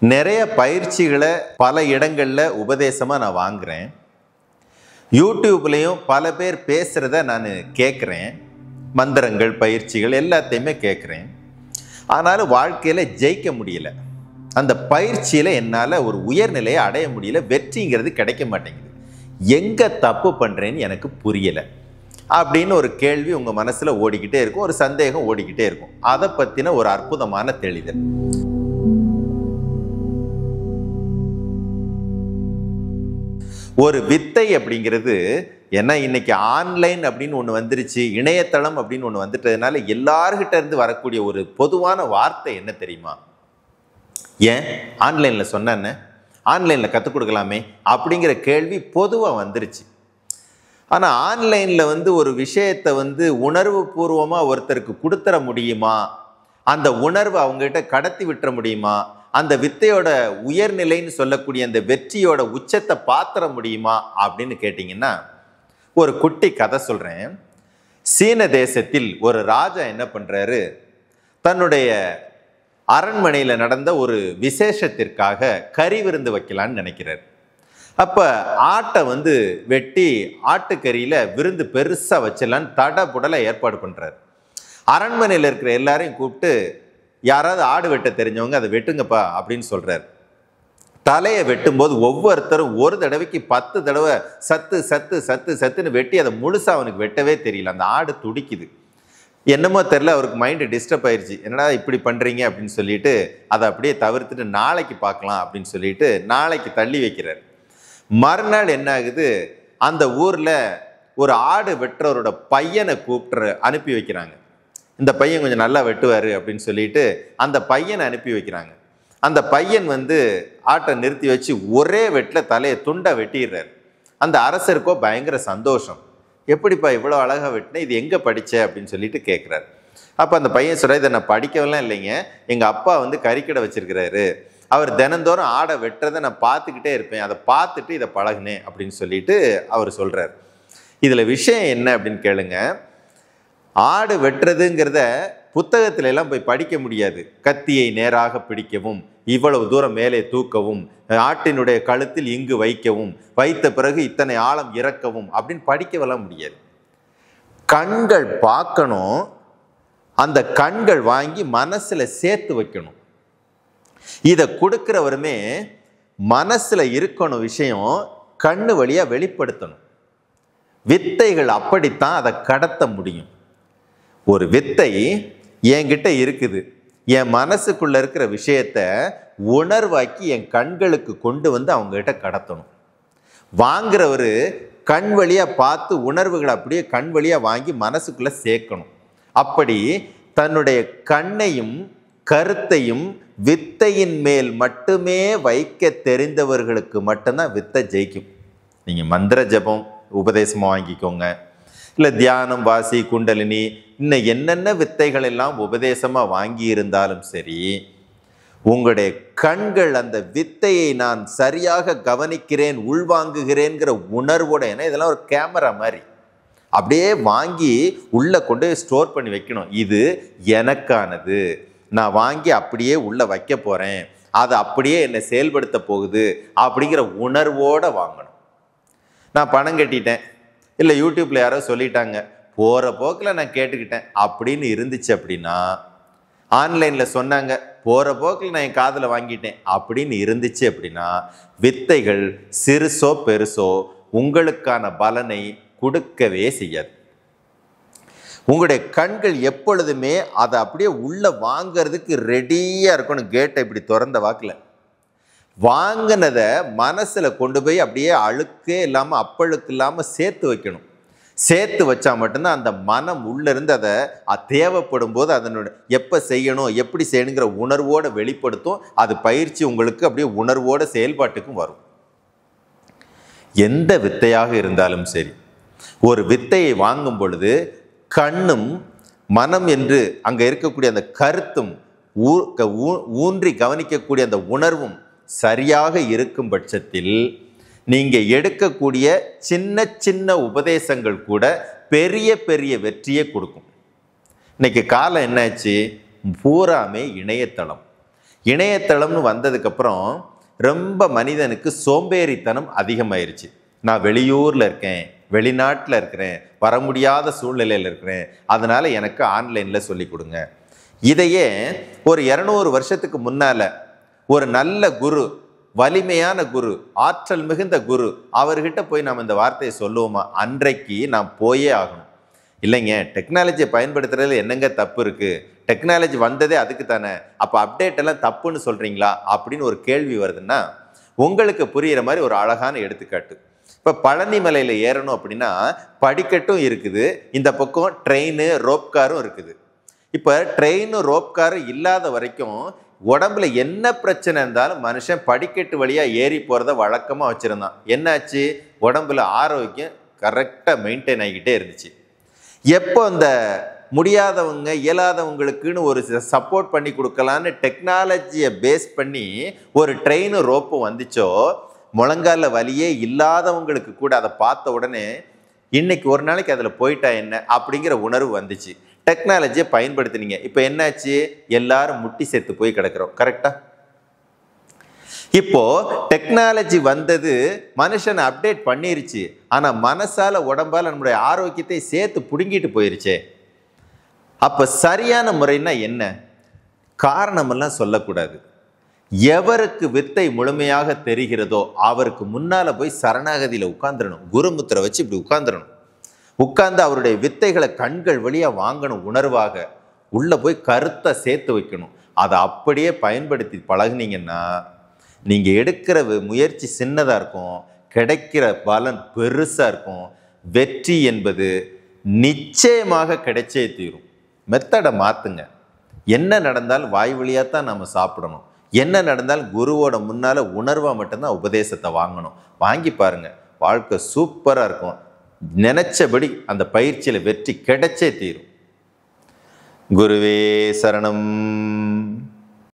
நிறைய பயிற்சிகளை பல இடங்களில் உபதேசமாக நான் வாங்குகிறேன். யூடியூப்லேயும் பல பேர் பேசுகிறத நான் கேட்குறேன். மந்திரங்கள், பயிற்சிகள் எல்லாத்தையுமே கேட்குறேன். ஆனாலும் வாழ்க்கையில் ஜெயிக்க முடியல. அந்த பயிற்சியில் என்னால் ஒரு உயர்நிலையை அடைய முடியல. வெற்றிங்கிறது கிடைக்க மாட்டேங்குது. எங்கே தப்பு பண்ணுறேன்னு எனக்கு புரியலை அப்படின்னு ஒரு கேள்வி உங்கள் மனசில் ஓடிக்கிட்டே இருக்கும். ஒரு சந்தேகம் ஓடிக்கிட்டே இருக்கும். அதை பற்றின ஒரு அற்புதமான தெளிதல். ஒரு வித்தை அப்படிங்கிறது ஏன்னா இன்னைக்கு ஆன்லைன் அப்படின்னு ஒன்று வந்துருச்சு, இணையதளம் அப்படின்னு ஒன்று வந்துட்டதுனால எல்லார்கிட்ட இருந்து வரக்கூடிய ஒரு பொதுவான வார்த்தை என்ன தெரியுமா? ஏன் ஆன்லைனில் சொன்ன ஆன்லைனில் கற்றுக் கொடுக்கலாமே அப்படிங்கிற கேள்வி பொதுவாக வந்துருச்சு. ஆனால் ஆன்லைனில் ஒரு விஷயத்தை உணர்வு பூர்வமாக ஒருத்தருக்கு கொடுத்துட முடியுமா? அந்த உணர்வை அவங்ககிட்ட கடத்தி விட்டுற முடியுமா? அந்த வித்தையோட உயர்நிலைன்னு சொல்லக்கூடிய அந்த வெற்றியோட உச்சத்தை பாத்திர முடியுமா அப்படின்னு கேட்டிங்கன்னா, ஒரு குட்டி கதை சொல்கிறேன். சீன தேசத்தில் ஒரு ராஜா என்ன பண்ணுறாரு, தன்னுடைய அரண்மனையில் நடந்த ஒரு விசேஷத்திற்காக கறி விருந்து வைக்கலான்னு நினைக்கிறார். அப்போ ஆட்டை வெட்டி ஆட்டுக்கறியில் விருந்து பெருசாக வச்சிடலான்னு தடபுடலை ஏற்பாடு பண்ணுறாரு. அரண்மனையில் இருக்கிற எல்லாரையும் கூப்பிட்டு, யாராவது ஆடு வெட்ட தெரிஞ்சவங்க அதை வெட்டுங்கப்பா அப்படின்னு சொல்கிறார். தலையை வெட்டும்போது ஒவ்வொருத்தரும் ஒரு தடவைக்கு 10 தடவை சத்து சத்து சத்து சத்துன்னு வெட்டி அதை முழுசாக அவனுக்கு வெட்டவே தெரியல. அந்த ஆடு துடிக்குது. என்னமோ தெரில, அவருக்கு மைண்டு டிஸ்டர்ப் ஆயிடுச்சு. என்னடா இப்படி பண்ணுறீங்க அப்படின்னு சொல்லிட்டு அதை அப்படியே தவிர்த்துட்டு நாளைக்கு பார்க்கலாம் அப்படின்னு சொல்லிட்டு நாளைக்கு தள்ளி வைக்கிறார். மறுநாள் என்ன ஆகுது, அந்த ஊரில் ஒரு ஆடு வெட்டுறவரோட பையனை கூப்பிட்டு அனுப்பி வைக்கிறாங்க. இந்த பையன் கொஞ்சம் நல்லா வெட்டுவார் அப்படின்னு சொல்லிட்டு அந்த பையனை அனுப்பி வைக்கிறாங்க. அந்த பையன் ஆட்டை நிறுத்தி வச்சு ஒரே வெட்டில் தலையை துண்டை வெட்டிடுறாரு. அந்த அரசருக்கோ பயங்கர சந்தோஷம். எப்படிப்பா இவ்வளோ அழகாக வெட்டினேன், இது எங்கே படித்த அப்படின்னு சொல்லிட்டு கேட்குறாரு. அப்போ அந்த பையன் சொல்ல, இதை நான் படிக்கவெல்லாம் இல்லைங்க, எங்கள் அப்பா கறிக்கடை வச்சிருக்கிறாரு, அவர் தினந்தோறும் ஆடை வெட்டுறதை நான் பார்த்துக்கிட்டே இருப்பேன், அதை பார்த்துட்டு இதை பழகுனேன் அப்படின்னு சொல்லிட்டு அவர் சொல்கிறார். இதில் விஷயம் என்ன அப்படின்னு கேளுங்க. ஆடு வெட்டுறதுங்கிறத புத்தகத்துல எல்லாம் போய் படிக்க முடியாது. கத்தியை நேராக பிடிக்கவும், இவ்வளவு தூரம் மேலே தூக்கவும், ஆட்டினுடைய கழுத்தில் இங்கு வைக்கவும், வைத்த பிறகு இத்தனை ஆழம் இறக்கவும் அப்படின்னு படிக்கவெல்லாம் முடியாது. கண்கள் பார்க்கணும், அந்த கண்கள் வாங்கி மனசுல சேர்த்து வைக்கணும். இதை கொடுக்கிறவருமே மனசுல இருக்கணும், விஷயம் கண்ணு வழியா வெளிப்படுத்தணும். வித்தைகள் அப்படித்தான் அதை கடத்த முடியும். ஒரு வித்தை என்கிட்ட இருக்குது, என் மனசுக்குள்ள இருக்கிற விஷயத்த உணர்வாக்கி என் கண்களுக்கு கொண்டு அவங்க கிட்ட கடத்தணும். வாங்குறவர் கண் வழியா பார்த்து உணர்வுகளை அப்படியே கண் வழியா வாங்கி மனசுக்குள்ள சேர்க்கணும். அப்படி தன்னுடைய கண்ணையும் கருத்தையும் வித்தையின் மேல் மட்டுமே வைக்க தெரிந்தவர்களுக்கு மட்டும்தான் வித்தை ஜெயிக்கும். நீங்க மந்திர ஜபம் உபதேசமா வாங்கிக்கோங்க, இல்லை தியானம், வாசி, குண்டலினி, இன்னும் என்னென்ன வித்தைகள் எல்லாம் உபதேசமாக வாங்கி இருந்தாலும் சரி, உங்களுடைய கண்கள் அந்த வித்தையை நான் சரியாக கவனிக்கிறேன், உள்வாங்குகிறேன்கிற உணர்வோட, ஏன்னா இதெல்லாம் ஒரு கேமரா மாதிரி அப்படியே வாங்கி உள்ளே கொண்டு ஸ்டோர் பண்ணி வைக்கணும். இது எனக்கானது, நான் வாங்கி அப்படியே உள்ளே வைக்க போகிறேன், அதை அப்படியே என்னை செயல்படுத்த போகுது அப்படிங்கிற உணர்வோடு வாங்கணும். நான் பணம் கட்டிட்டேன், இல்லை யூடியூப்பில் யாரோ சொல்லிட்டாங்க, போகிற போக்கில் நான் கேட்டுக்கிட்டேன் அப்படின்னு இருந்துச்சு அப்படின்னா, ஆன்லைனில் சொன்னாங்க, போகிற போக்கில் நான் என் காதில் வாங்கிட்டேன் அப்படின்னு இருந்துச்சு அப்படின்னா, வித்தைகள் சிறுசோ பெருசோ உங்களுக்கான பலனை கொடுக்கவே செய்யாது. உங்களுடைய கண்கள் எப்பொழுதுமே அதை அப்படியே உள்ளே வாங்கிறதுக்கு ரெடியாக இருக்கணும். கேட்டை இப்படி திறந்த வாக்கில் வாங்கினதை மனசில் கொண்டு போய் அப்படியே அழுக்கே இல்லாமல் அப்பழுக்கு இல்லாமல் சேர்த்து வைக்கணும். சேர்த்து வச்சா மட்டும்தான் அந்த மனம் உள்ளிருந்து அதை தேவைப்படும் போது அதனோட எப்போ செய்யணும், எப்படி செய்யணுங்கிற உணர்வோடு வெளிப்படுத்தும். அது பயிற்சி உங்களுக்கு அப்படியே உணர்வோட செயல்பாட்டுக்கும் வரும். எந்த வித்தையாக இருந்தாலும் சரி, ஒரு வித்தையை வாங்கும் பொழுது கண்ணும் மனம் என்று அங்கே இருக்கக்கூடிய அந்த கருத்தும் ஊன்றி கவனிக்கக்கூடிய அந்த உணர்வும் சரியாக இருக்கும் பட்சத்தில் நீங்கள் எடுக்கக்கூடிய சின்ன சின்ன உபதேசங்கள் கூட பெரிய பெரிய வெற்றியை கொடுக்கும். இன்னைக்கு காலம் என்னாச்சு, பூராமே இணையதளம். இணையதளம்னு வந்ததுக்கப்புறம் ரொம்ப மனிதனுக்கு சோம்பேறித்தனம் அதிகமாயிருச்சு. நான் வெளியூரில் இருக்கேன், வெளிநாட்டில் இருக்கிறேன், வர முடியாத சூழ்நிலையில் இருக்கிறேன், அதனால் எனக்கு ஆன்லைனில் சொல்லி கொடுங்க. இதையே ஒரு 200 வருஷத்துக்கு முன்னால் ஒரு நல்ல குரு, வலிமையான குரு, ஆற்றல் மிகுந்த குரு, அவர்கிட்ட போய் நாம் இந்த வார்த்தையை சொல்லுவோமா? அன்றைக்கு நாம் போயே ஆகணும். இல்லைங்க, டெக்னாலஜியை பயன்படுத்துறதுல என்னங்க தப்பு இருக்குது? டெக்னாலஜி வந்ததே அதுக்கு தானே, அப்போ அப்டேட் எல்லாம் தப்புன்னு சொல்கிறீங்களா அப்படின்னு ஒரு கேள்வி வருதுன்னா, உங்களுக்கு புரிகிற மாதிரி ஒரு அழகான எடுத்துக்காட்டு. இப்போ பழனி மலையில் ஏறணும் அப்படின்னா படிக்கட்டும் இருக்குது, இந்த பக்கம் ட்ரெயின் ரோப் காரும் இருக்குது. இப்போ ட்ரெயின் ரோப் காரும் இல்லாத வரைக்கும் உடம்புல என்ன பிரச்சனை இருந்தாலும் மனுஷன் படிக்கட்டு வழியாக ஏறி போகிறத வழக்கமாக வச்சுருந்தான். என்னாச்சு? உடம்புல ஆரோக்கியம் கரெக்டாக மெயின்டைன் ஆகிக்கிட்டே இருந்துச்சு. எப்போ இந்த முடியாதவங்க இயலாதவங்களுக்குன்னு ஒரு சப்போர்ட் பண்ணி கொடுக்கலான்னு டெக்னாலஜியை பேஸ் பண்ணி ஒரு ட்ரெயின் ரோப்பும் வந்துச்சோ, முழங்கால வலியே இல்லாதவங்களுக்கு கூட அதை பார்த்த உடனே இன்னைக்கு ஒரு நாளைக்கு அதில் போயிட்டா என்ன அப்படிங்கிற உணர்வு வந்துச்சு. டெக்னாலஜியை பயன்படுத்தினீங்க, இப்போ என்னாச்சு? எல்லாரும் முட்டி சேர்த்து போய் கிடக்கிறோம். கரெக்டா? இப்போ டெக்னாலஜி வந்தது, மனுஷனை அப்டேட் பண்ணிருச்சு. ஆனா மனசால உடம்பால நம்முடைய ஆரோக்கியத்தை சேர்த்து புடுங்கிட்டு போயிருச்சே. அப்ப சரியான முறைன்னா என்ன? காரணமெல்லாம் சொல்லக்கூடாது. எவருக்கு வித்தை முழுமையாக தெரிகிறதோ அவருக்கு முன்னால போய் சரணாகதியில உட்கார்ந்துடணும். குருமுத்திரை வச்சு இப்படி உட்கார்ந்துடணும். உட்கார்ந்து அவருடைய வித்தைகளை கண்கள் வழியா வாங்கணும். உணர்வாக உள்ள போய் கருத்தை சேர்த்து வைக்கணும். அதை அப்படியே பயன்படுத்தி பழகுனீங்கன்னா நீங்க எடுக்கிற முயற்சி சின்னதா இருக்கும், கிடைக்கிற பலன் பெருசா இருக்கும். வெற்றி என்பது நிச்சயமாக கிடைச்சே தீரும். மெத்தடை மாத்துங்க. என்ன நடந்தாலும் வாய் வழியாத்தான் நம்ம சாப்பிடணும். என்ன நடந்தாலும் குருவோட முன்னால உணர்வா மட்டும்தான் உபதேசத்தை வாங்கணும். வாங்கி பாருங்க, வாழ்க்கை சூப்பரா இருக்கும். நினைச்சபடி அந்த பயிற்சியில வெற்றி கிடைச்சே தீரும். குருவே சரணம்.